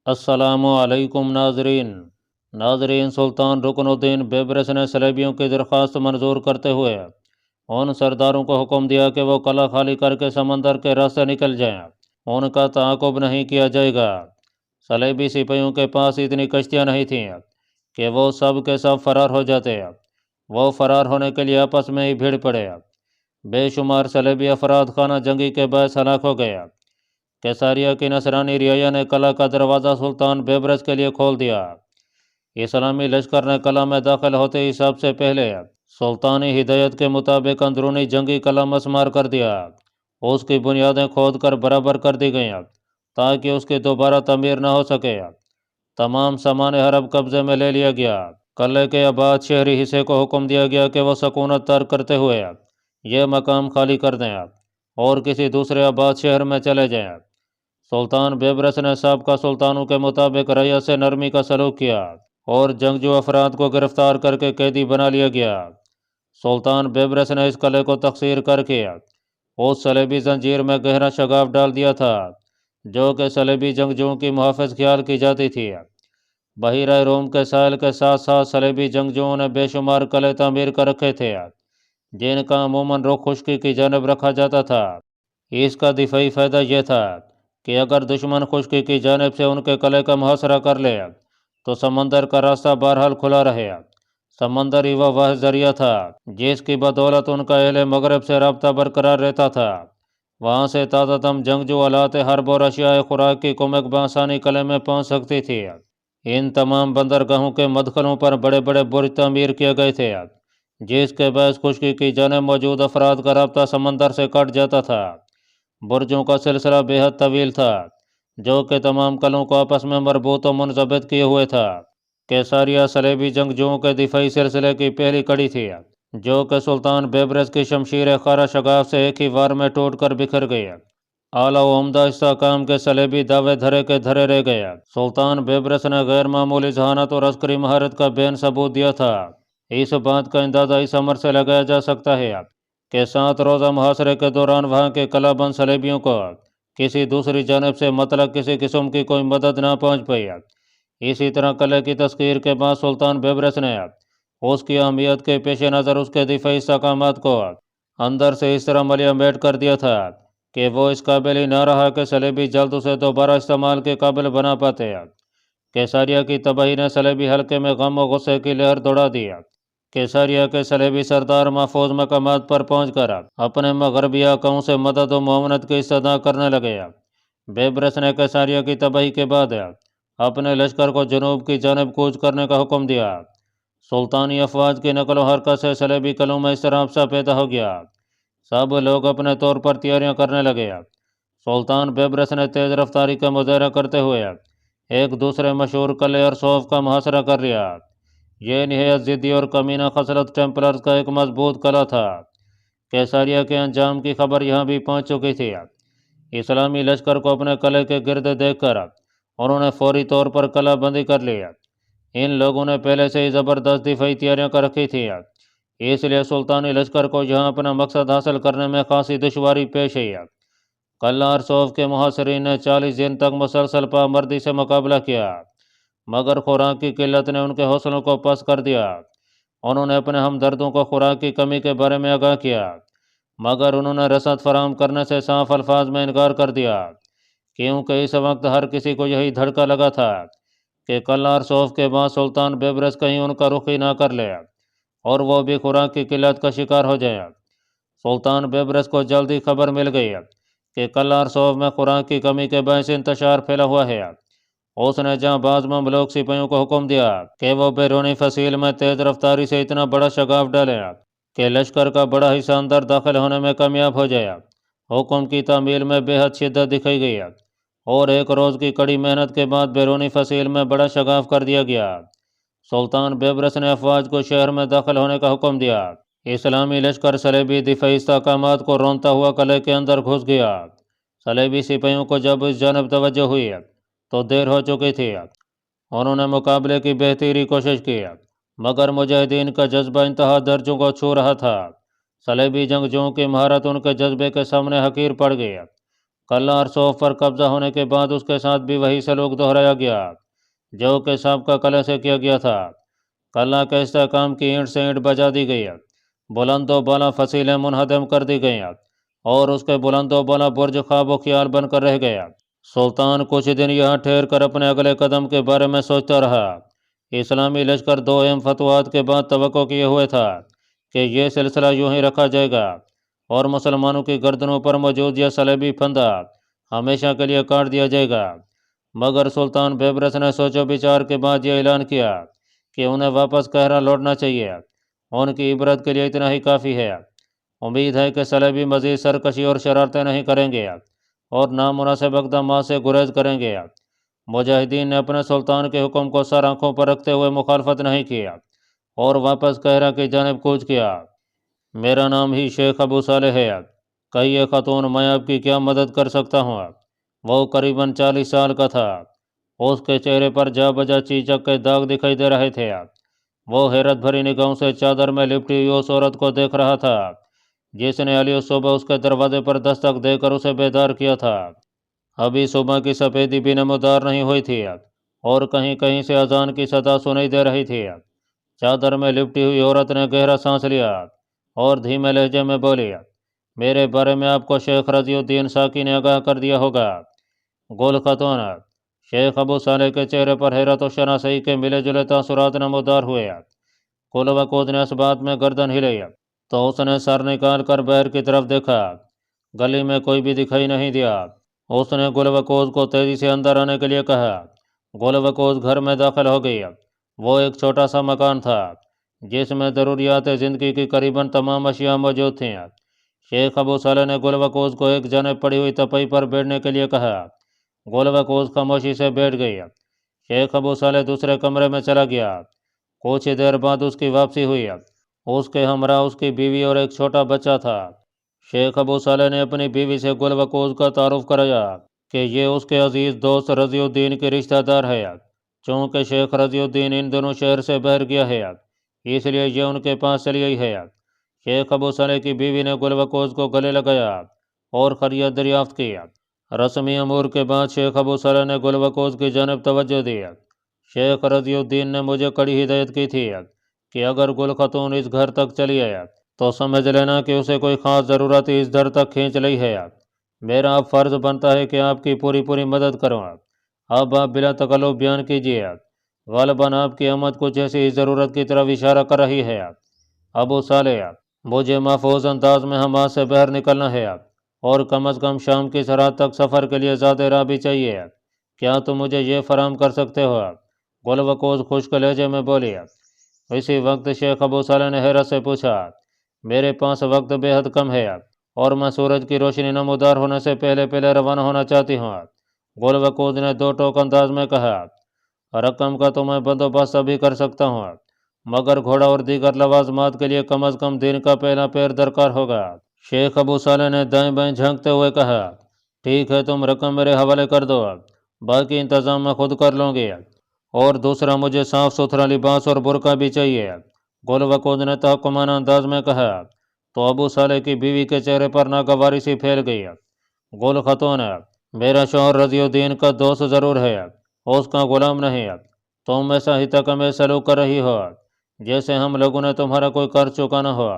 السلام علیکم ناظرین سلطان رکن الدین بیبرس نے صلیبیوں کی درخواست منظور کرتے ہوئے ان سرداروں کو حکم دیا کہ وہ قلعہ خالی کر کے سمندر کے راستے نکل جائیں، ان کا تعاقب نہیں کیا جائے گا۔ صلیبی سپاہیوں کے پاس اتنی کشتیاں نہیں تھیں کہ وہ سب کے سب فرار ہو جاتے، وہ فرار ہونے کے لیے آپس میں ہی بھیڑ پڑے۔ بے شمار صلیبی افراد خانہ جنگی کے باعث ہلاک ہو گئے۔ کیساریہ کی نصرانی رعایا نے قلعہ کا دروازہ سلطان بیبرس کے لیے کھول دیا۔ اسلامی لشکر نے قلعہ میں داخل ہوتے ہی سب سے پہلے سلطانی ہدایت کے مطابق اندرونی جنگی قلعہ مسمار کر دیا۔ اس کی بنیادیں کھود کر برابر کر دی گئیں تاکہ اس کی دوبارہ تعمیر نہ ہو سکے۔ تمام سامان حرب قبضے میں لے لیا گیا۔ قلعے کے آباد شہری حصے کو حکم دیا گیا کہ وہ سکونت ترک کرتے ہوئے یہ مقام خالی کر دیں اور کسی دوسرے آباد شہر میں چلے جائیں۔ سلطان بیبرس نے سابقہ سلطانوں کے مطابق رعیہ سے نرمی کا سلوک کیا اور جنگجو افراد کو گرفتار کر کے قیدی بنا لیا گیا۔ سلطان بیبرس نے اس قلعے کو تقسیر کر کے اس صلیبی زنجیر میں گہرا شگاف ڈال دیا تھا جو کہ صلیبی جنگجوؤں کی محافظ خیال کی جاتی تھی۔ بحیرہ روم کے ساحل کے ساتھ ساتھ صلیبی جنگجوؤں نے بے شمار قلعے تعمیر کر رکھے تھے جن کا عموماً رخ خشکی کی جانب رکھا جاتا تھا۔ اس کا دفاعی فائدہ یہ تھا کہ اگر دشمن خشکی کی جانب سے ان کے قلعے کا محاصرہ کر لے تو سمندر کا راستہ بہرحال کھلا رہے۔ سمندر ہی وہ واحد ذریعہ تھا جس کی بدولت ان کا اہل مغرب سے رابطہ برقرار رہتا تھا۔ وہاں سے تازہ دم جنگجو آلات حرب اور اشیاء خوراک کی کمک بآسانی قلعے میں پہنچ سکتی تھی۔ ان تمام بندرگاہوں کے مدخلوں پر بڑے بڑے برج تعمیر کیے گئے تھے جس کے باعث خشکی کی جانب موجود افراد کا رابطہ سمندر سے کٹ جاتا تھا۔ برجوں کا سلسلہ بے حد طویل تھا جو کہ تمام قلعوں کو آپس میں مربوط و منضبط کیے ہوئے تھا۔ کیساریہ صلیبی جنگجوؤں کے دفاعی سلسلے کی پہلی کڑی تھی جو کہ سلطان بیبرس کی شمشیر خارا شگاف سے ایک ہی وار میں ٹوٹ کر بکھر گئی۔ اعلیٰ و عمدہ استحکام کے صلیبی دعوے دھرے کے دھرے رہ گئے۔ سلطان بیبرس نے غیر معمولی ذہانت اور عسکری مہارت کا بین ثبوت دیا تھا۔ اس بات کا اندازہ اس امر سے لگایا جا سکتا ہے کہ 7 روزہ محاصرے کے دوران وہاں کے قلعہ بند صلیبیوں کو کسی دوسری جانب سے مطلق کسی قسم کی کوئی مدد نہ پہنچ پائی۔ اسی طرح قلعے کی تسخیر کے بعد سلطان بیبرس نے اس کی اہمیت کے پیش نظر اس کے دفاعی استحکامات کو اندر سے اس طرح ملیہ میٹ کر دیا تھا کہ وہ اس قابل ہی نہ رہا کہ صلیبی جلد اسے دوبارہ استعمال کے قابل بنا پاتے۔ کیساریہ کی تباہی نے صلیبی حلقے میں غم و غصے کی لہر دوڑا دی۔ کیساریہ کے صلیبی سردار محفوظ مقامات پر پہنچ کر اپنے مغربی آقاؤں سے مدد و معاونت کی استدعا کرنے لگے۔ بیبرس نے کیساریہ کی تباہی کے بعد اپنے لشکر کو جنوب کی جانب کوچ کرنے کا حکم دیا۔ سلطانی افواج کی نقل و حرکت سے صلیبی قلعوں میں اضطراب پیدا ہو گیا۔ سب لوگ اپنے طور پر تیاریاں کرنے لگے۔ سلطان بیبرس نے تیز رفتاری کا مظاہرہ کرتے ہوئے ایک دوسرے مشہور قلعے ارسوف کا محاصرہ کر لیا۔ یہ نہایت ضدی اور کمینہ خصلت ٹیمپلرز کا ایک مضبوط قلعہ تھا۔ کیساریہ کے انجام کی خبر یہاں بھی پہنچ چکی تھی۔ اسلامی لشکر کو اپنے قلعے کے گرد دیکھ کر انہوں نے فوری طور پر قلعہ بندی کر لی۔ ان لوگوں نے پہلے سے ہی زبردست دفاعی تیاریاں کر رکھی تھی، اس لیے سلطانی لشکر کو یہاں اپنا مقصد حاصل کرنے میں خاصی دشواری پیش آئی۔ قلعہ ارسوف کے محاصرین نے 40 دن تک مسلسل پامردی سے مقابلہ کیا مگر خوراک کی قلت نے ان کے حوصلوں کو پست کر دیا۔ انہوں نے اپنے ہمدردوں کو خوراک کی کمی کے بارے میں آگاہ کیا مگر انہوں نے رسد فراہم کرنے سے صاف الفاظ میں انکار کر دیا کیونکہ اس وقت ہر کسی کو یہی دھڑکا لگا تھا کہ قلعہ ارسوف کے بعد سلطان بیبرس کہیں ان کا رخ ہی نہ کر لے اور وہ بھی خوراک کی قلت کا شکار ہو جائے۔ سلطان بیبرس کو جلدی خبر مل گئی کہ قلعہ ارسوف میں خوراک کی کمی کے باعث انتشار پھیلا ہوا ہے۔ اس نے جہاں بعض مملوک سپاہیوں کو حکم دیا کہ وہ بیرونی فصیل میں تیز رفتاری سے اتنا بڑا شگاف ڈالیں کہ لشکر کا بڑا حصہ اندر داخل ہونے میں کامیاب ہو جائے۔ حکم کی تعمیل میں بے حد شدت دکھائی گئی اور ایک روز کی کڑی محنت کے بعد بیرونی فصیل میں بڑا شگاف کر دیا گیا۔ سلطان بیبرس نے افواج کو شہر میں داخل ہونے کا حکم دیا۔ اسلامی لشکر صلیبی دفاعی استحکامات کو رونتا ہوا قلعے کے اندر گھس گیا۔ صلیبی سپاہیوں کو جب اس جانب توجہ ہوئی تو دیر ہو چکی تھی۔ انہوں نے مقابلے کی بہتری کوشش کی مگر مجاہدین کا جذبہ انتہا درجوں کو چھو رہا تھا۔ صلیبی جنگجوؤں کی مہارت ان کے جذبے کے سامنے حقیر پڑ گئی۔ کلہ اور صوف پر قبضہ ہونے کے بعد اس کے ساتھ بھی وہی سلوک دہرایا گیا جو کہ سابقہ قلعہ سے کیا گیا تھا۔ قلعہ کے استحکام کی اینٹ سے اینٹ بجا دی گئی، بلند و بالا فصیلیں منہدم کر دی گئیں اور اس کے بلند و بالا برج خواب و خیال بن کر رہ گیا۔ سلطان کچھ دن یہاں ٹھہر کر اپنے اگلے قدم کے بارے میں سوچتا رہا۔ اسلامی لشکر 2 اہم فتوحات کے بعد توقع کیے ہوئے تھا کہ یہ سلسلہ یوں ہی رکھا جائے گا اور مسلمانوں کی گردنوں پر موجود یہ صلیبی پھندا ہمیشہ کے لیے کاٹ دیا جائے گا، مگر سلطان بیبرس نے سوچ و بچار کے بعد یہ اعلان کیا کہ انہیں واپس قاہرہ لوٹنا چاہیے، ان کی عبرت کے لیے اتنا ہی کافی ہے۔ امید ہے کہ صلیبی مزید سرکشی اور شرارتیں نہیں کریں گے اور نامناسب اقدامات سے گریز کریں گے۔ مجاہدین نے اپنے سلطان کے حکم کو سر آنکھوں پر رکھتے ہوئے مخالفت نہیں کیا اور واپس قاہرہ کی جانب کوچ کیا۔ میرا نام ہی شیخ ابو صالح ہے، کہیے خاتون میں آپ کی کیا مدد کر سکتا ہوں؟ وہ قریباً 40 سال کا تھا، اس کے چہرے پر جا بجا چیچک کے داغ دکھائی دے رہے تھے۔ وہ حیرت بھری نگاہوں سے چادر میں لپٹی ہوئی اس عورت کو دیکھ رہا تھا جس نے علی صبح اس کے دروازے پر دستک دے کر اسے بیدار کیا تھا۔ ابھی صبح کی سفیدی بھی نمودار نہیں ہوئی تھی اور کہیں کہیں سے اذان کی صدا سنائی دے رہی تھی۔ چادر میں لپٹی ہوئی عورت نے گہرا سانس لیا اور دھیمے لہجے میں بولی، میرے بارے میں آپ کو شیخ رضی الدین ساکی نے آگاہ کر دیا ہوگا۔ گل خاتون، شیخ ابو صالح کے چہرے پر حیرت و شناسائی کے ملے جلے تاثرات نمودار ہوئے۔ کل وقود نے اس بات میں گردن ہلی تو اس نے سر نکال کر باہر کی طرف دیکھا، گلی میں کوئی بھی دکھائی نہیں دیا۔ اس نے گل وقوز کو تیزی سے اندر آنے کے لیے کہا۔ گل وقوز گھر میں داخل ہو گئی۔ وہ ایک چھوٹا سا مکان تھا جس میں ضروریات زندگی کی قریباً تمام اشیاء موجود تھیں۔ شیخ ابو صالح نے گل وقوز کو ایک جانب پڑی ہوئی تپائی پر بیٹھنے کے لیے کہا۔ گل وقوز خاموشی سے بیٹھ گئی۔ شیخ ابو صالح دوسرے کمرے میں چلا گیا۔ کچھ دیر بعد اس کی واپسی ہوئی۔ اس کے ہمراہ اس کی بیوی اور ایک چھوٹا بچہ تھا۔ شیخ ابو صالح نے اپنی بیوی سے گل وقوز کا تعارف کرایا کہ یہ اس کے عزیز دوست رضی الدین کے رشتہ دار ہے۔ چونکہ شیخ رضی الدین ان دونوں شہر سے باہر گیا ہے اس لیے یہ ان کے پاس چلی آئی ہے۔ شیخ ابو صالح کی بیوی نے گل وقوز کو گلے لگایا اور خیریت دریافت کی۔ رسمی امور کے بعد شیخ ابو صالح نے گل وقوز کی جانب توجہ دی۔ شیخ رضی الدین نے مجھے کڑی ہدایت کی تھی کہ اگر گل خاتون اس گھر تک چلی آئے تو سمجھ لینا کہ اسے کوئی خاص ضرورت اس گھر تک کھینچ لی ہے۔ میرا اب فرض بنتا ہے کہ آپ کی پوری مدد کروں۔ اب آپ بلا تکلف بیان کیجیے۔ غالباً آپ کی آمد کچھ ایسی ضرورت کی طرف اشارہ کر رہی ہے۔ ابو صالح، مجھے محفوظ انداز میں حماس سے باہر نکلنا ہے اور کم از کم شام کی سرحد تک سفر کے لیے زیادہ راہ بھی چاہیے۔ کیا تم مجھے یہ فراہم کر سکتے ہو؟ گل وقوز خشک لہجے میں بولی۔ اسی وقت شیخ ابو صالح نے حیرت سے پوچھا، میرے پاس وقت بے حد کم ہے اور میں سورج کی روشنی نمودار ہونے سے پہلے روانہ ہونا چاہتی ہوں۔ گل وقوز نے دو ٹوک انداز میں کہا، رقم کا تو میں بندوبست ابھی کر سکتا ہوں، مگر گھوڑا اور دیگر لوازمات کے لیے کم از کم دن کا پہلا پیر درکار ہوگا۔ شیخ ابو صالح نے دائیں بائیں جھانکتے ہوئے کہا، ٹھیک ہے، تم رقم میرے حوالے کر دو، باقی انتظام میں خود کر لوں گی، اور دوسرا مجھے صاف ستھرا لباس اور برقع بھی چاہیے۔ گل وقوز نے تحکمانہ انداز میں کہا تو ابو صالح کی بیوی کے چہرے پر ناگواری سی پھیل گئی۔ گل خاتون، میرا شوہر رضی الدین کا دوست ضرور ہے، اس کا غلام نہیں۔ تم ایسا ہی تکمیز سلوک کر رہی ہو جیسے ہم لوگوں نے تمہارا کوئی قرض چکانا ہو۔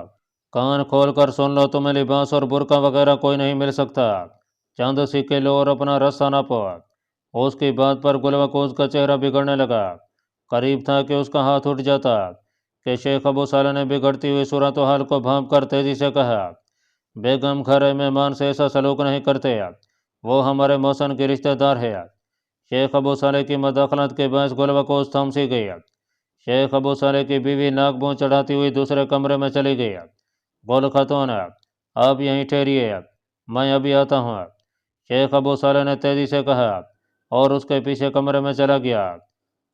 کان کھول کر سن لو، تمہیں لباس اور برقع وغیرہ کوئی نہیں مل سکتا۔ چند سکے لو اور اپنا رستہ ناپو۔ اس کی بات پر گل وقوز کا چہرہ بگڑنے لگا۔ قریب تھا کہ اس کا ہاتھ اٹھ جاتا کہ شیخ ابو صالح نے بگڑتی ہوئی صورتحال کو بھانپ کر تیزی سے کہا، بیگم گھر مہمان سے ایسا سلوک نہیں کرتے، وہ ہمارے محسن کی رشتہ دار ہے۔ شیخ ابو صالح کی مداخلت کے باعث گل وقوز تھم سی گئی۔ شیخ ابو صالح کی بیوی ناک بون چڑھاتی ہوئی دوسرے کمرے میں چلی گئی۔ گل خاتون، آپ یہیں ٹھہریے، میں ابھی آتا ہوں۔ شیخ ابو صالح نے تیزی سے کہا اور اس کے پیچھے کمرے میں چلا گیا۔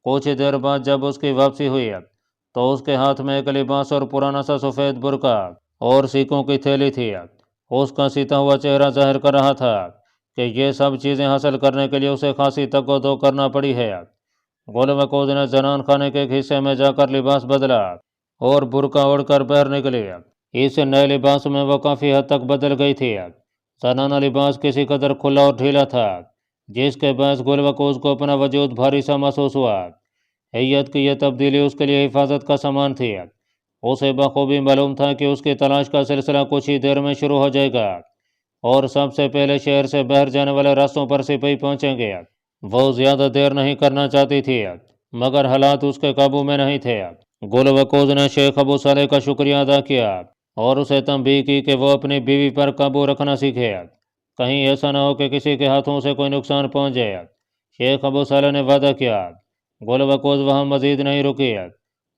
کچھ دیر بعد جب اس کی واپسی ہوئی تو اس کے ہاتھ میں ایک لباس اور پرانا سا سفید برقع اور سیکوں کی تھیلی تھی۔ اس کا سیتا ہوا چہرہ ظاہر کر رہا تھا کہ یہ سب چیزیں حاصل کرنے کے لیے اسے خاصی تگ و دو کرنا پڑی ہے۔ گل وقوز نے زنان خانے کے ایک حصے میں جا کر لباس بدلا اور برقع اوڑھ کر باہر نکلی۔ اس نئے لباس میں وہ کافی حد تک بدل گئی تھی۔ زنانہ لباس کسی قدر کھلا اور ڈھیلا تھا جس کے باعث گل وکوز کو اپنا وجود بھاری سا محسوس ہوا۔ حیت کی یہ تبدیلی اس کے لیے حفاظت کا سامان تھی۔ اسے بخوبی معلوم تھا کہ اس کی تلاش کا سلسلہ کچھ ہی دیر میں شروع ہو جائے گا اور سب سے پہلے شہر سے باہر جانے والے راستوں پر سپاہی پہنچیں گے۔ وہ زیادہ دیر نہیں کرنا چاہتی تھی مگر حالات اس کے قابو میں نہیں تھے۔ گل وکوز نے شیخ ابو صالح کا شکریہ ادا کیا اور اسے تنبیہ کی کہ وہ اپنی بیوی پر قابو رکھنا سیکھے، کہیں ایسا نہ ہو کہ کسی کے ہاتھوں سے کوئی نقصان پہنچ جائے۔ شیخ ابو صالح نے وعدہ کیا۔ گل وکوز وہاں مزید نہیں رکی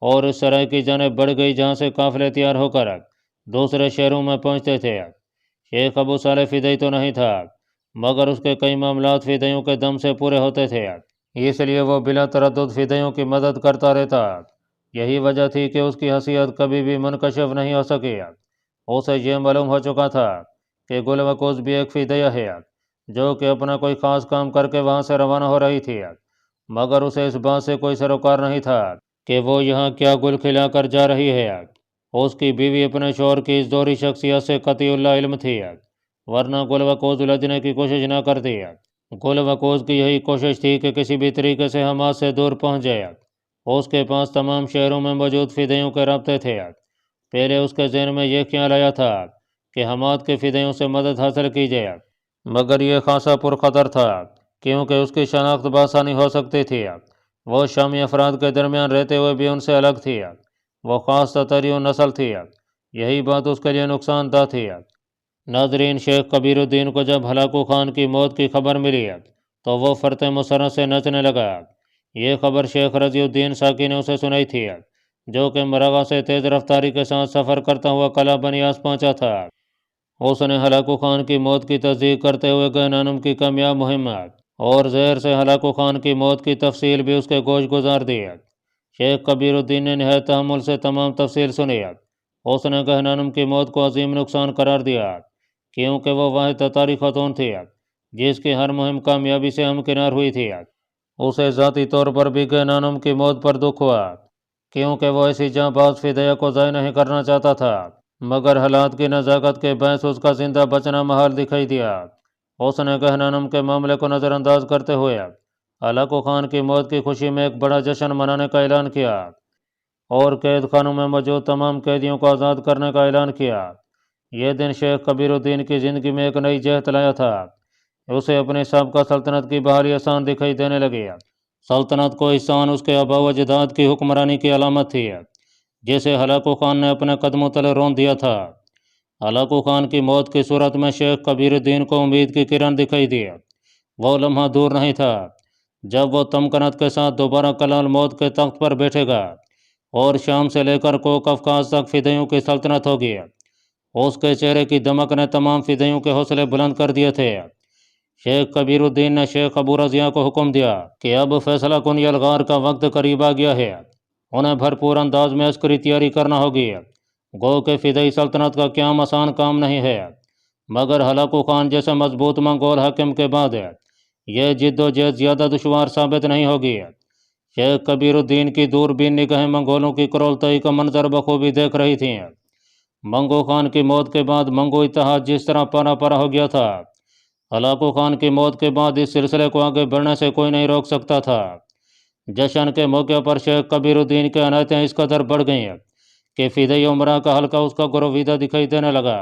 اور اس سرائے کی جانب بڑھ گئی جہاں سے قافلے تیار ہو کر دوسرے شہروں میں پہنچتے تھے۔ شیخ ابو صالح فدائی تو نہیں تھا مگر اس کے کئی معاملات فدائیوں کے دم سے پورے ہوتے تھے، اس لیے وہ بلا تردد فدائیوں کی مدد کرتا رہتا۔ یہی وجہ تھی کہ اس کی حیثیت کبھی بھی منکشف نہیں ہو سکی۔ اسے یہ معلوم ہو چکا تھا کہ گل وکوز بھی ایک فدائیہ ہے جو کہ اپنا کوئی خاص کام کر کے وہاں سے روانہ ہو رہی تھی، مگر اسے اس بات سے کوئی سروکار نہیں تھا کہ وہ یہاں کیا گل کھلا کر جا رہی ہے۔ اس کی بیوی اپنے شوہر کی اس دوہری شخصیت سے قطعی اللہ علم تھی، ورنہ گل وکوز الجھنے کی کوشش نہ کرتی۔ گل وکوز کی یہی کوشش تھی کہ کسی بھی طریقے سے حماد سے دور پہنچ جائے۔ اس کے پاس تمام شہروں میں موجود فدائیوں کے رابطے تھے۔ پہلے اس کے ذہن میں یہ خیال آیا تھا کہ حماد کے فدائیوں سے مدد حاصل کی جائے، مگر یہ خاصا پرخطر تھا کیونکہ اس کی شناخت بآسانی ہو سکتی تھی۔ وہ شامی افراد کے درمیان رہتے ہوئے بھی ان سے الگ تھی۔ وہ خاص تتریوں نسل تھی، یہی بات اس کے لیے نقصان دہ تھی۔ ناظرین، شیخ کبیر الدین کو جب ہلاکو خان کی موت کی خبر ملی تو وہ فرط مسرت سے نچنے لگا۔ یہ خبر شیخ رضی الدین ساکی نے اسے سنائی تھی جو کہ مرغہ سے تیز رفتاری کے ساتھ سفر کرتا ہوا قلعہ بنیاس پہنچا تھا۔ اس نے ہلاکو خان کی موت کی تصدیق کرتے ہوئے گہنانم کی کامیاب مہمات اور زہر سے ہلاکو خان کی موت کی تفصیل بھی اس کے گوش گزار دی۔ شیخ کبیر الدین نے نہایت تحمل سے تمام تفصیل سنی۔ اس نے گہنانم کی موت کو عظیم نقصان قرار دیا کیونکہ وہ واحد تتاری خاتون تھی جس کی ہر مہم کامیابی سے ہمکنار ہوئی تھی۔ اسے ذاتی طور پر بھی گہنانم کی موت پر دکھ ہوا کیونکہ وہ ایسی جاں باز فدائیہ کو ضائع نہیں کرنا چاہتا تھا، مگر حالات کی نزاکت کے باعث اس کا زندہ بچنا محال دکھائی دیا۔ اس نے گہنانم کے معاملے کو نظر انداز کرتے ہوئے ہلاکو خان کی موت کی خوشی میں ایک بڑا جشن منانے کا اعلان کیا اور قید خانوں میں موجود تمام قیدیوں کو آزاد کرنے کا اعلان کیا۔ یہ دن شیخ کبیر الدین کی زندگی میں ایک نئی جہت لایا تھا۔ اسے اپنی سابقہ سلطنت کی بحالی آسان دکھائی دینے لگی۔ سلطنت کو احسان اس کے آباء و اجداد کی حکمرانی کی علامت تھی جسے ہلاکو خان نے اپنے قدموں تلے رون دیا تھا۔ ہلاکو خان کی موت کی صورت میں شیخ کبیر الدین کو امید کی کرن دکھائی دی۔ وہ لمحہ دور نہیں تھا جب وہ تمکنت کے ساتھ دوبارہ کلال موت کے تخت پر بیٹھے گا اور شام سے لے کر کوہ قفقاز تک فدائیوں کی سلطنت ہوگی۔ اس کے چہرے کی دمک نے تمام فدائیوں کے حوصلے بلند کر دیے تھے۔ شیخ کبیر الدین نے شیخ ابو رضیہ کو حکم دیا کہ اب فیصلہ کن یلغار کا وقت قریب آ گیا ہے، انہیں بھرپور انداز میں عسکری تیاری کرنا ہوگی۔ گو کہ فدائی سلطنت کا قیام آسان کام نہیں ہے، مگر ہلاکو خان جیسے مضبوط منگول حاکم کے بعد یہ جد و جہد زیادہ دشوار ثابت نہیں ہوگی۔ شیخ کبیر الدین کی دوربین نگاہیں منگولوں کی کرولتائی کا منظر بخوبی دیکھ رہی تھیں۔ منگو خان کی موت کے بعد منگو اتحاد جس طرح پارا پارا ہو گیا تھا، ہلاکو خان کی موت کے بعد اس سلسلے کو آگے بڑھنے سے کوئی نہیں روک سکتا تھا۔ جشن کے موقع پر شیخ کبیر الدین کے عنایتیں اس قدر بڑھ گئیں کہ فدائی عمرہ کا حلقہ اس کا گرویدہ دکھائی دینے لگا۔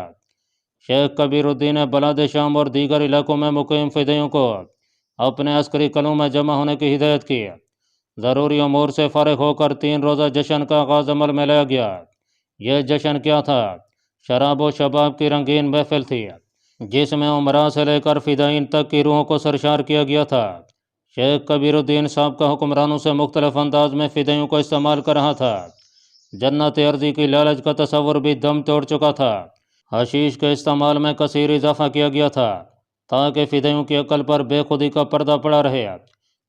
شیخ کبیر الدین نے بلاد شام اور دیگر علاقوں میں مقیم فدائیوں کو اپنے عسکری قلعوں میں جمع ہونے کی ہدایت کی۔ ضروری امور سے فارغ ہو کر 3 روزہ جشن کا آغاز عمل میں لایا گیا۔ یہ جشن کیا تھا؟ شراب و شباب کی رنگین محفل تھی جس میں عمراء سے لے کر فدائین تک کی روحوں کو سرشار کیا گیا تھا۔ شیخ کبیر الدین سابقہ حکمرانوں سے مختلف انداز میں فدائیوں کو استعمال کر رہا تھا۔ جنت ارضی کی لالچ کا تصور بھی دم توڑ چکا تھا۔ حشیش کے استعمال میں کثیر اضافہ کیا گیا تھا تاکہ فدائیوں کی عقل پر بے خودی کا پردہ پڑا رہے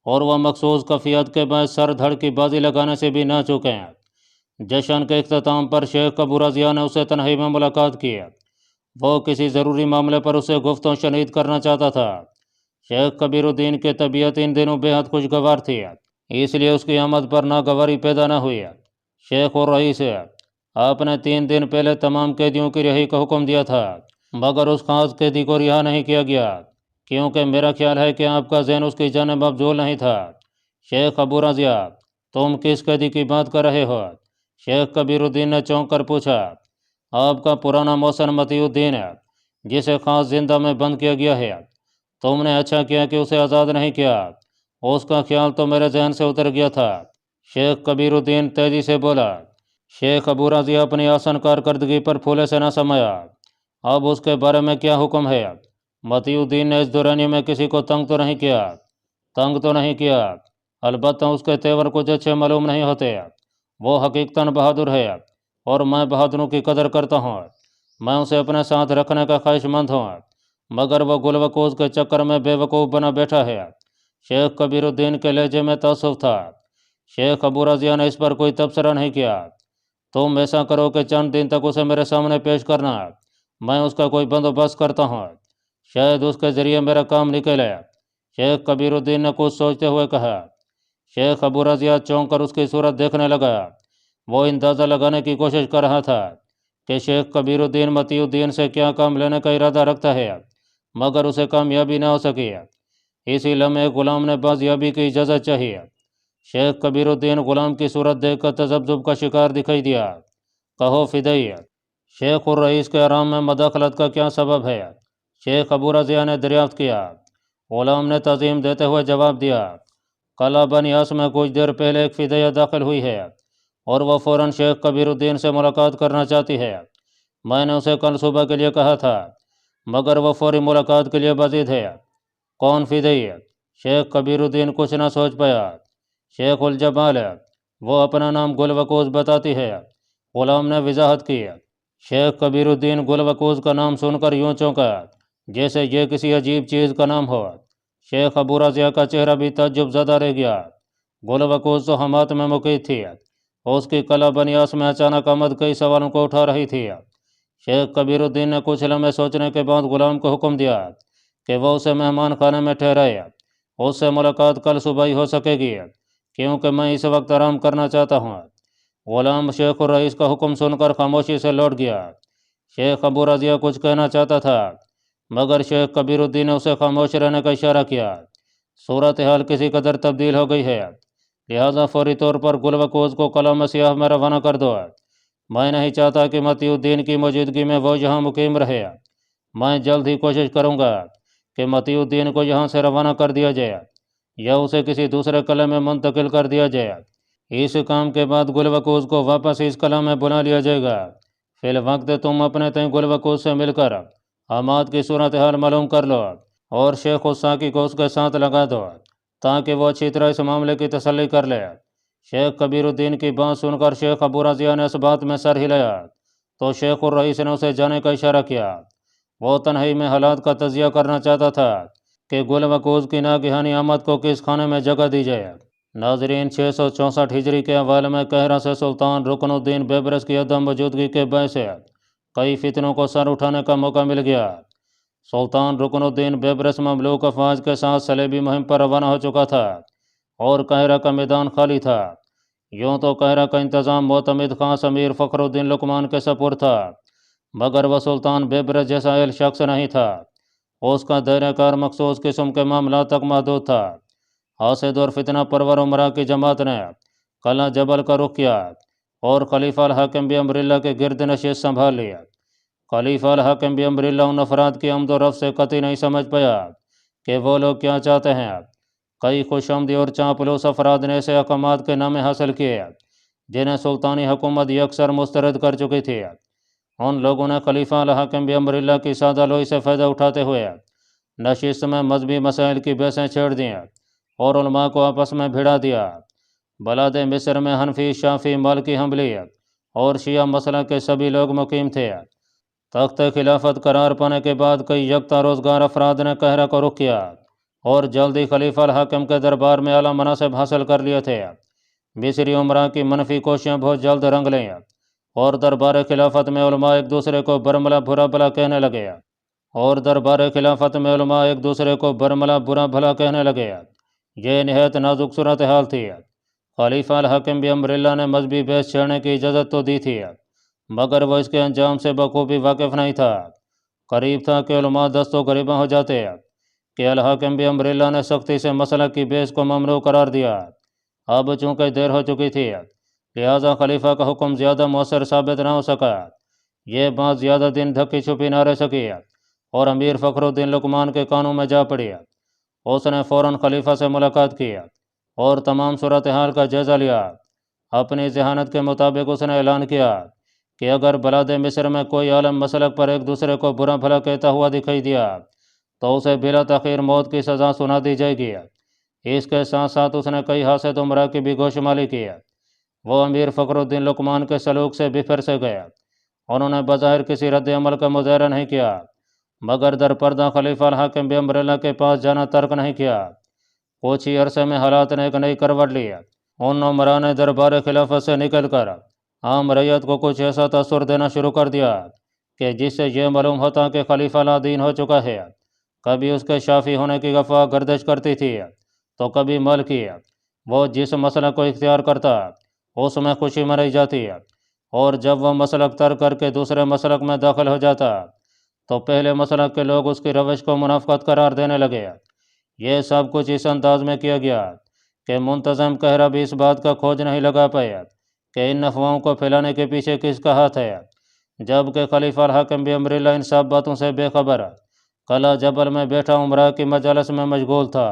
اور وہ مخصوص کفیت کے باعث سر دھڑ کی بازی لگانے سے بھی نہ چکیں۔ جشن کے اختتام پر شیخ ابو رضیہ نے اسے تنہائی میں ملاقات کی۔ وہ کسی ضروری معاملے پر اسے گفت و شنید کرنا چاہتا تھا۔ شیخ کبیر الدین کی طبیعت ان دنوں بے حد خوشگوار تھی، اس لیے اس کی آمد پر ناگواری پیدا نہ ہوئی۔ شیخ اور رئیس، آپ نے 3 دن پہلے تمام قیدیوں کی رہائی کا حکم دیا تھا، مگر اس خاص قیدی کو رہا نہیں کیا گیا، کیونکہ میرا خیال ہے کہ آپ کا ذہن اس کی جانب مبذول نہیں تھا۔ شیخ ابو رضیہ، تم کس قیدی کی بات کر رہے ہو؟ شیخ کبیر الدین نے چونک کر پوچھا۔ آپ کا پرانا محسن متی الدین ہے، جسے خاص زندہ میں بند کیا گیا ہے۔ تم نے اچھا کیا کہ اسے آزاد نہیں کیا، اس کا خیال تو میرے ذہن سے اتر گیا تھا۔ شیخ کبیر الدین تیزی سے بولا۔ شیخ ابو رضیہ اپنی آسن کارکردگی پر پھولے سے نہ سمایا۔ اب اس کے بارے میں کیا حکم ہے؟ متی الدین نے اس دورانی میں کسی کو تنگ تو نہیں کیا؟ تنگ تو نہیں کیا، البتہ اس کے تیور کچھ اچھے معلوم نہیں ہوتے۔ وہ حقیقتاً بہادر ہے اور میں بہادروں کی قدر کرتا ہوں۔ میں اسے اپنے ساتھ رکھنے کا خواہش مند ہوں، مگر وہ گل وقوز کے چکر میں بے وقوف بنا بیٹھا ہے۔ شیخ کبیر الدین کے لہجے میں تعصب تھا۔ شیخ ابو رضیہ نے اس پر کوئی تبصرہ نہیں کیا۔ تم ایسا کرو کہ چند دن تک اسے میرے سامنے پیش کرنا، میں اس کا کوئی بندوبست کرتا ہوں، شاید اس کے ذریعے میرا کام نکلے۔ شیخ کبیر الدین نے کچھ سوچتے ہوئے کہا۔ شیخ ابو رضیہ چونک کر اس کی صورت دیکھنے لگا۔ وہ اندازہ لگانے کی کوشش کر رہا تھا کہ شیخ کبیر الدین متی الدین سے کیا کام لینے کا ارادہ رکھتا ہے، مگر اسے کامیابی نہ ہو سکی۔ اسی لمحے غلام نے بازیابی کی اجازت چاہی۔ شیخ کبیر الدین غلام کی صورت دیکھ کر تذبذب کا شکار دکھائی دیا۔ کہو فدائی، شیخ الرئیس کے آرام میں مداخلت کا کیا سبب ہے؟ شیخ ابو رضیہ نے دریافت کیا۔ غلام نے تعظیم دیتے ہوئے جواب دیا۔ قلعہ بنیاس میں کچھ دیر پہلے ایک فدیہ داخل ہوئی ہے اور وہ فوراً شیخ کبیر الدین سے ملاقات کرنا چاہتی ہے۔ میں نے اسے کل صبح کے لیے کہا تھا، مگر وہ فوری ملاقات کے لیے بازید ہے۔ کون فدائی؟ شیخ کبیر الدین کچھ نہ سوچ پایا۔ شیخ الجمال، وہ اپنا نام گل وقوز بتاتی ہے، غلام نے وضاحت کی۔ شیخ کبیر الدین گل وقوز کا نام سن کر یوں چونکا جیسے یہ کسی عجیب چیز کا نام ہو۔ شیخ ابو رضیہ کا چہرہ بھی تعجب زدہ رہ گیا۔ گل وقوز تو حمات میں مقید تھی، اس کی قلعہ بنیاس میں اچانک آمد کئی سوالوں کو اٹھا رہی تھی۔ شیخ کبیر الدین نے کچھ لمحے سوچنے کے بعد غلام کو حکم دیا کہ وہ اسے مہمان خانے میں ٹھہرائے۔ اس سے ملاقات کل صبح ہی ہو سکے گی، کیونکہ میں اس وقت آرام کرنا چاہتا ہوں۔ غلام شیخ الرئیس کا حکم سن کر خاموشی سے لوٹ گیا۔ شیخ ابو رضیہ کچھ کہنا چاہتا تھا، مگر شیخ کبیر الدین نے اسے خاموش رہنے کا اشارہ کیا۔ صورتحال کسی قدر تبدیل ہو گئی ہے، لہذا فوری طور پر گل وقوز کو قلعہ مسیح میں روانہ کر دو۔ میں نہیں چاہتا کہ متی الدین کی موجودگی میں وہ یہاں مقیم رہے۔ میں جلد ہی کوشش کروں گا کہ متی الدین کو یہاں سے روانہ کر دیا جائے یا اسے کسی دوسرے قلعے میں منتقل کر دیا جائے۔ اس کام کے بعد گل وقوز کو واپس اس قلعہ میں بلا لیا جائے گا۔ فی الوقت تم اپنے تئیں گل وقوز سے مل کر حماد کی صورتحال معلوم کر لو اور شیخ الساقی کو اس کے ساتھ لگا دو تاکہ وہ اچھی طرح اس معاملے کی تسلی کر لے۔ شیخ کبیر الدین کی بات سن کر شیخ ابو رضیہ نے اس بات میں سر ہلایا تو شیخ الرئیس نے اسے جانے کا اشارہ کیا۔ وہ تنہائی میں حالات کا تجزیہ کرنا چاہتا تھا کہ گل وقوز کی ناگہانی آمد کو کس خانے میں جگہ دی جائے۔ ناظرین، 664 ہجری کے حوالے میں قاہرہ سے سلطان رکن الدین بیبرس کی عدم موجودگی کے باعث کئی فتنوں کو سر اٹھانے کا موقع مل گیا۔ سلطان رکن الدین بیبرس مملوک افواج کے ساتھ صلیبی مہم پر روانہ ہو چکا تھا اور قاہرہ کا میدان خالی تھا۔ یوں تو قاہرہ کا انتظام معتمد خاص امیر فخر الدین لقمان کے سپرد تھا، مگر وہ سلطان بیبرس جیسا اہل شخص نہیں تھا۔ اس کا دائرہ کار مخصوص قسم کے معاملات تک محدود تھا۔ حاسد اور فتنہ پرور امراء کی جماعت نے قلعہ جبل کا رخ کیا اور خلیفہ الحاکم بامر اللہ کے گرد نشست سنبھال لیا۔ خلیفہ الحاکم بامر اللہ ان افراد کی آمد و رفت سے قطعی نہیں سمجھ پایا کہ وہ لوگ کیا چاہتے ہیں۔ کئی خوش آمدی اور چاپلوس افراد نے ایسے احکامات کے نامے حاصل کیے جنہیں سلطانی حکومت یکسر مسترد کر چکی تھی۔ ان لوگوں نے خلیفہ الحاکم بامر اللہ کی سادہ لوئی سے فائدہ اٹھاتے ہوئے نشست میں مذہبی مسائل کی بحثیں چھیڑ دیں اور علماء کو آپس میں بھڑا دیا۔ بلاد مصر میں حنفی، شافعی، مالکی، حنبلی اور شیعہ مسلک کے سبھی لوگ مقیم تھے۔ تخت خلافت قرار پانے کے بعد کئی یکتا روزگار افراد نے قاہرہ کو رخ کیا اور جلد ہی خلیفہ الحاکم کے دربار میں اعلیٰ مناصب حاصل کر لیے تھے۔ مصری امراء کی منفی کوششیں بہت جلد رنگ لیں اور دربار خلافت میں علماء ایک دوسرے کو برملا برا بھلا کہنے لگے برا بھلا کہنے لگے۔ یہ نہایت نازک صورتحال تھی۔ خلیفہ الحاکم بامر اللہ نے مذہبی بحث چھیڑنے کی اجازت تو دی تھی، مگر وہ اس کے انجام سے بخوبی واقف نہیں تھا۔ قریب تھا کہ علماء دست و گریباں ہو جاتے کہ الحاکم بن امر اللہ نے سختی سے مسلک کی بیس کو ممنوع قرار دیا۔ اب چونکہ دیر ہو چکی تھی لہذا خلیفہ کا حکم زیادہ مؤثر ثابت نہ ہو سکا۔ یہ بات زیادہ دن دھکی چھپی نہ رہ سکی اور امیر فخر الدین لقمان کے کانوں میں جا پڑی۔ اس نے فوراً خلیفہ سے ملاقات کی اور تمام صورتحال کا جائزہ لیا۔ اپنی ذہانت کے مطابق اس نے اعلان کیا کہ اگر بلاد مصر میں کوئی عالم مسلک پر ایک دوسرے کو برا بھلا کہتا ہوا دکھائی دیا تو اسے بلا تاخیر موت کی سزا سنا دی جائے گی۔ اس کے ساتھ ساتھ اس نے کئی حاسد عمرا کی بھی گوشمالی کی۔ وہ امیر فخر الدین لقمان کے سلوک سے بفر سے گئے۔ انہوں نے بظاہر کسی رد عمل کا مظاہرہ نہیں کیا مگر در پردہ خلیفہ الحاکم بن امر اللہ کے پاس جانا ترک نہیں کیا۔ کچھ ہی عرصے میں حالات نے ایک نئی کروٹ لی۔ ان عمرا نے دربار خلافت سے نکل کر عام رعیت کو کچھ ایسا تاثر دینا شروع کر دیا کہ جس سے یہ معلوم ہوتا کہ خلیفہ لا دین ہو چکا ہے۔ کبھی اس کے شافی ہونے کی افواہ گردش کرتی تھی تو کبھی مال کی۔ وہ جس مسلک کو اختیار کرتا اس میں خوشی منائی جاتی اور جب وہ مسلک ترک کر کے دوسرے مسلک میں داخل ہو جاتا تو پہلے مسلک کے لوگ اس کی روش کو منافقت قرار دینے لگے۔ یہ سب کچھ اس انداز میں کیا گیا کہ منتظم قہرہ بھی اس بات کا کھوج نہیں لگا پائے کہ ان افواہوں کو پھیلانے کے پیچھے کس کا ہاتھ ہے، جبکہ خلیفہ الحاکم بن امر اللہ ان سب باتوں سے بے خبر قلعہ جبل میں بیٹھا عمرا کی مجالس میں مشغول تھا۔